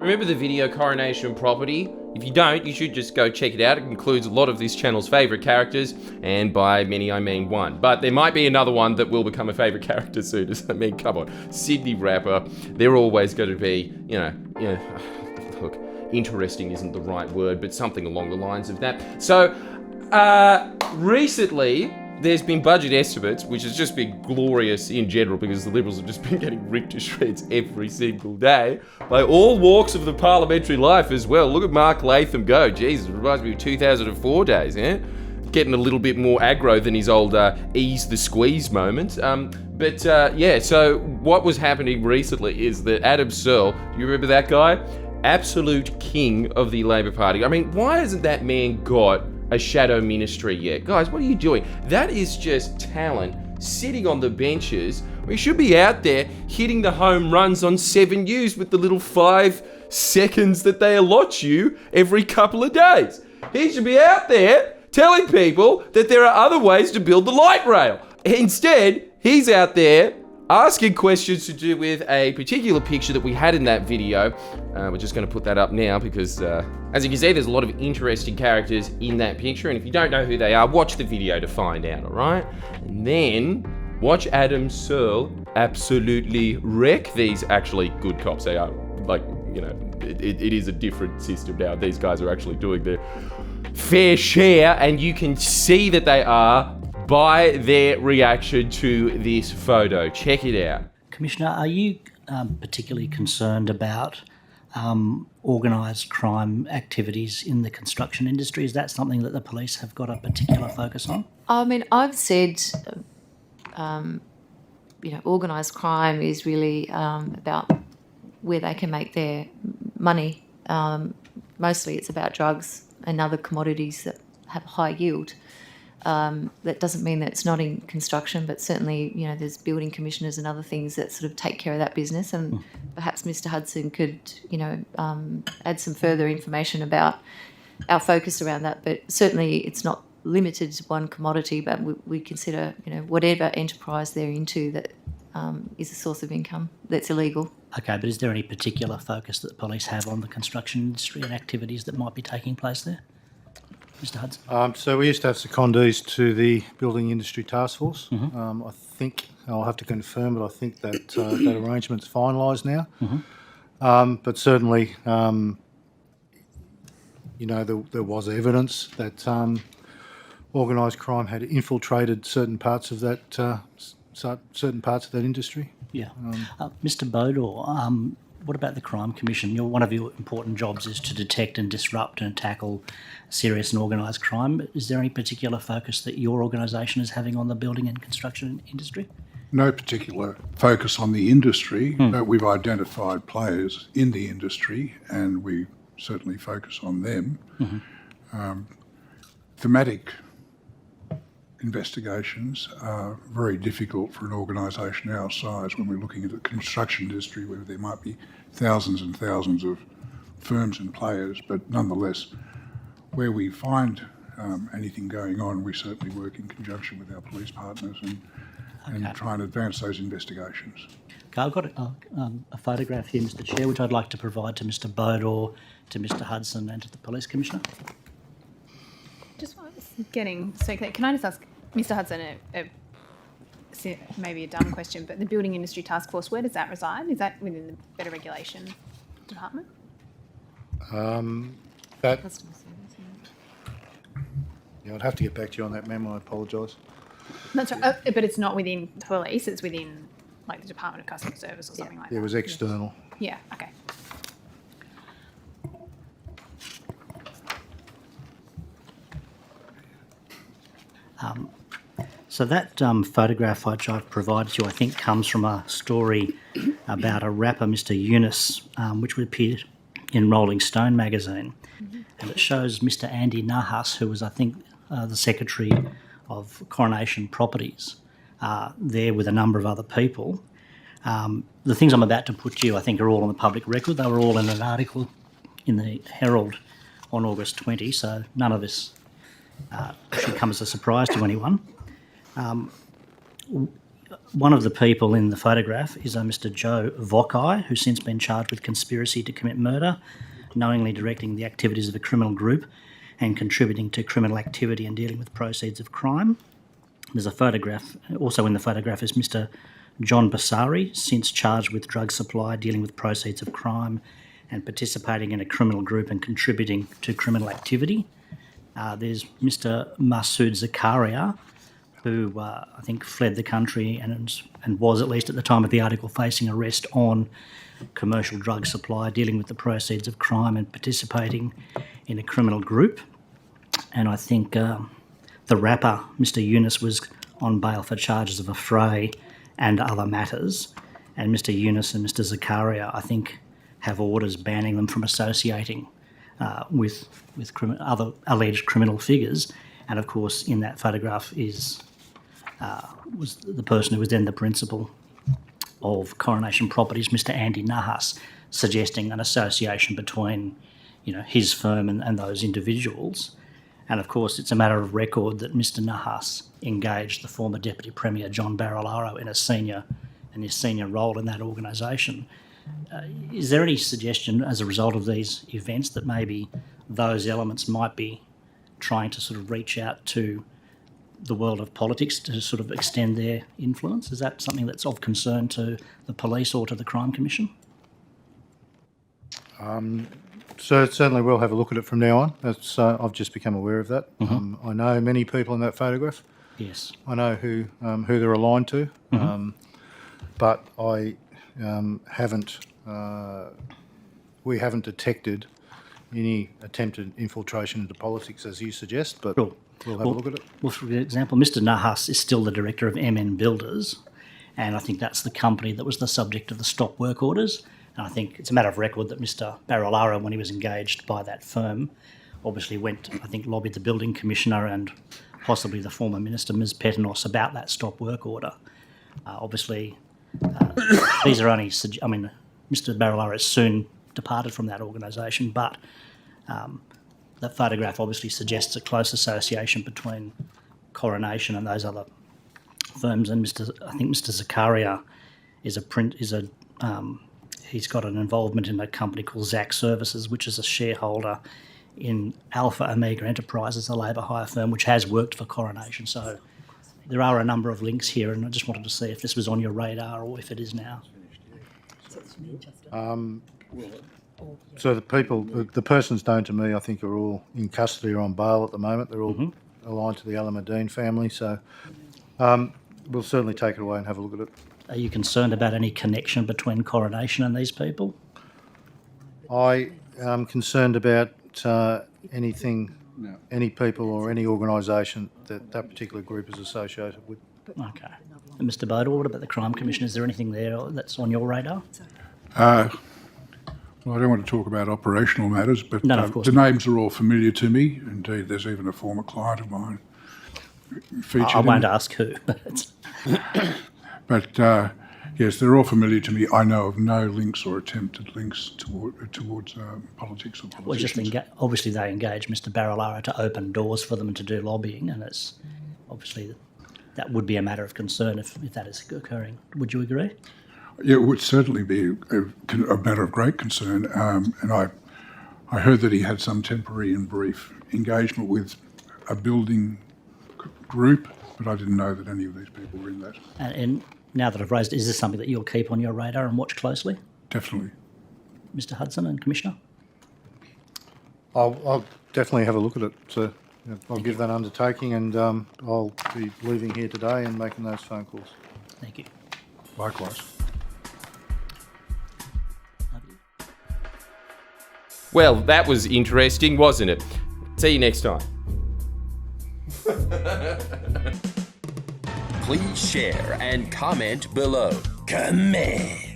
Remember the video Coronation Property? If you don't, you should just go check it out. It includes a lot of this channel's favourite characters, and by many I mean one. But there might be another one that will become a favourite character soon. I mean, come on. Sydney rapper, they're always going to be, look, interesting isn't the right word, but something along the lines of that. So, recently, there's been budget estimates, which has just been glorious in general because the Liberals have just been getting ripped to shreds every single day by all walks of the parliamentary life as well. Look at Mark Latham go. Jesus, it reminds me of 2004 days, eh? Getting a little bit more aggro than his old ease the squeeze moment. So what was happening recently is that Adam Searle, you remember that guy? Absolute king of the Labor Party. I mean, why hasn't that man got a shadow ministry yet? Guys, what are you doing? That is just talent sitting on the benches. We should be out there hitting the home runs on 7 News with the little 5 seconds that they allot you every couple of days. He should be out there telling people that there are other ways to build the light rail. Instead, he's out there asking questions to do with a particular picture that we had in that video. We're just going to put that up now because, as you can see, there's a lot of interesting characters in that picture. And if you don't know who they are, watch the video to find out, all right? And then watch Adam Searle absolutely wreck these actually good cops. They are, it is a different system now. These guys are actually doing their fair share, and you can see that they are by their reaction to this photo. Check it out. Commissioner, are you particularly concerned about organised crime activities in the construction industry? Is that something that the police have got a particular focus on? I mean, I've said, organised crime is really about where they can make their money. Mostly it's about drugs and other commodities that have high yield. That doesn't mean that it's not in construction, but certainly, there's building commissioners and other things that sort of take care of that business. And perhaps Mr. Hudson could, add some further information about our focus around that. But certainly it's not limited to one commodity, but we consider, whatever enterprise they're into that is a source of income that's illegal. Okay, but is there any particular focus that the police have on the construction industry and activities that might be taking place there? Mr. Hudson? So we used to have secondees to the Building Industry Task Force. I think, I'll have to confirm, but I think that that arrangement's finalised now. But certainly, there was evidence that organised crime had infiltrated certain parts of that industry. Yeah. Mr. Bodor, what about the Crime Commission? One of your important jobs is to detect and disrupt and tackle serious and organised crime. Is there any particular focus that your organisation is having on the building and construction industry? No particular focus on the industry, but we've identified players in the industry and we certainly focus on them. Thematic investigations are very difficult for an organisation our size when we're looking at the construction industry where there might be thousands and thousands of firms and players, but nonetheless, where we find anything going on, we certainly work in conjunction with our police partners and try and advance those investigations. Okay, I've got a photograph here, Mr. Chair, which I'd like to provide to Mr. Bodor, to Mr. Hudson and to the Police Commissioner. Just while it's getting so clear, can I just ask Mr. Hudson maybe a dumb question, but the Building Industry Task Force, where does that reside? Is that within the Better Regulation Department? Customer service. I'd have to get back to you on that, ma'am. I apologise. That's right, but it's not within the police, it's within like the Department of Customer Service or something like that. It was external. Yeah, okay. So that photograph which I've provided you, I think, comes from a story about a rapper, Mr. Eunice, which would appear in Rolling Stone magazine. And it shows Mr. Andy Nahas, who was, I think, the Secretary of Coronation Properties, there with a number of other people. The things I'm about to put to you, I think, are all on the public record. They were all in an article in the Herald on August 20, so none of this should come as a surprise to anyone. one of the people in the photograph is a Mr. Joe Vokai, who's since been charged with conspiracy to commit murder, knowingly directing the activities of a criminal group and contributing to criminal activity and dealing with proceeds of crime. There's a photograph, also in the photograph is Mr. John Basari, since charged with drug supply, dealing with proceeds of crime and participating in a criminal group and contributing to criminal activity. There's Mr. Masood Zakaria, who I think fled the country and was, at least at the time of the article, facing arrest on commercial drug supply, dealing with the proceeds of crime and participating in a criminal group. And I think the rapper, Mr. Yunus, was on bail for charges of affray and other matters. And Mr. Yunus and Mr. Zakaria, I think, have orders banning them from associating with other alleged criminal figures. And of course, in that photograph was the person who was then the principal of Coronation Properties, Mr. Andy Nahas, suggesting an association between, his firm and those individuals. And of course, it's a matter of record that Mr. Nahas engaged the former Deputy Premier John Barilaro in his senior role in that organisation. Is there any suggestion as a result of these events that maybe those elements might be trying to sort of reach out to the world of politics to sort of extend their influence? Is that something that's of concern to the police or to the Crime Commission? So certainly we'll have a look at it from now on. That's I've just become aware of that. Mm-hmm. I know many people in that photograph. Yes. I know who they're aligned to, but I haven't. We haven't detected any attempted infiltration into politics, as you suggest. But Sure. we'll have a look at it. Well, for example, Mr. Nahas is still the director of MN Builders, and I think that's the company that was the subject of the stop work orders. And I think it's a matter of record that Mr. Barilaro, when he was engaged by that firm, obviously lobbied the building commissioner and possibly the former minister, Ms. Petanos, about that stop work order. These are only, Mr. Barilaro has soon departed from that organisation, but that photograph obviously suggests a close association between Coronation and those other firms. And I think Mr. Zakaria he's got an involvement in a company called Zac Services, which is a shareholder in Alpha Omega Enterprises, a labour hire firm which has worked for Coronation. So there are a number of links here, and I just wanted to see if this was on your radar or if it is now. So the persons known to me, I think, are all in custody or on bail at the moment. They're all aligned to the Alameddine family. So we'll certainly take it away and have a look at it. Are you concerned about any connection between Coronation and these people? I am concerned about any people or any organisation that particular group is associated with. Okay. And Mr. Bodor, what about the Crime Commission? Is there anything there that's on your radar? Well, I don't want to talk about operational matters, but No, of course the not. names are all familiar to me. Indeed, there's even a former client of mine featured. I won't ask who, but But yes, they're all familiar to me. I know of no links or attempted links towards politics or politicians. obviously they engage Mr. Barilaro to open doors for them and to do lobbying, and it's obviously that would be a matter of concern if that is occurring. Would you agree? Yeah, it would certainly be a matter of great concern. And I heard that he had some temporary and brief engagement with a building group, but I didn't know that any of these people were in that. And now that I've raised it, is this something that you'll keep on your radar and watch closely? Definitely. Mr. Hudson and Commissioner? I'll definitely have a look at it. So I'll give that undertaking, and I'll be leaving here today and making those phone calls. Thank you. Likewise. Well, that was interesting, wasn't it? See you next time. Please share and comment below. Comment.